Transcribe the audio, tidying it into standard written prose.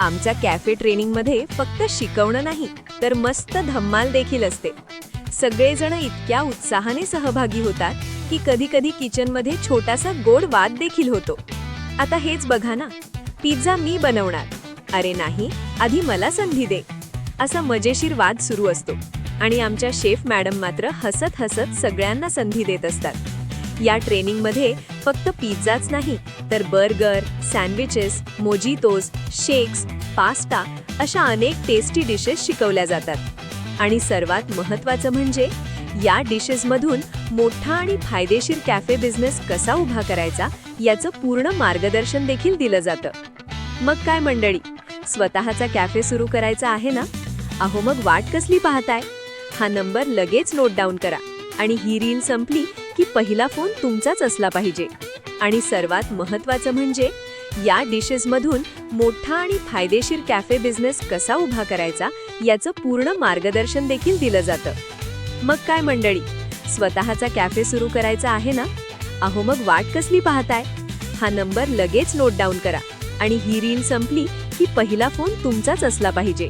आमच्या कॅफे ट्रेनिंगमध्ये फक्त शिकवणं नाही तर मस्त धम्माल देखील असते. सगळेजण इतक्या उत्साहाने सहभागी होतात की कधी-कधी किचनमध्ये छोटासा गोड वाद देखील होतो. आता हेच बघा ना, पिझ्झा मी बनवणार, अरे नाही, आधी मला संधी दे, असा मजेशीर वाद सुरू असतो आणि आमच्या शेफ मॅडम मात्र हसत हसत सगळ्यांना संधी देत असतात. या ट्रेनिंगमध्ये फक्त पिझ्झाच नाही तर बर्गर, सँडविचेस, मोजितोज, शेक्स, पास्ता अशा अनेक टेस्टी डिशेस शिकवल्या जातात. आणि सर्वात महत्त्वाचं म्हणजे या डिशेसमधून मोठा आणि फायदेशीर कॅफे बिझनेस कसा उभा करायचा याचं पूर्ण मार्गदर्शन देखील दिलं जातं. मग काय मंडळी, स्वतःचा कॅफे सुरू करायचा आहे ना? अहो मग वाट कसली पाहताय? हा नंबर लगेच नोट डाऊन करा आणि ही रील संपली की पहिला फोन तुमचाच असला पाहिजे. आणि सर्वात महत्त्वाचं म्हणजे या डिशेसमधून मोठा आणि फायदेशीर कॅफे बिझनेस कसा उभा करायचा याचं पूर्ण मार्गदर्शन देखील दिलं जातं. मग काय मंडळी, स्वतःचा कॅफे सुरू करायचा आहे ना? अहो मग वाट कसली पाहताय? हा नंबर लगेच नोट डाऊन करा आणि ही रील संपली की पहिला फोन तुमचाच असला पाहिजे.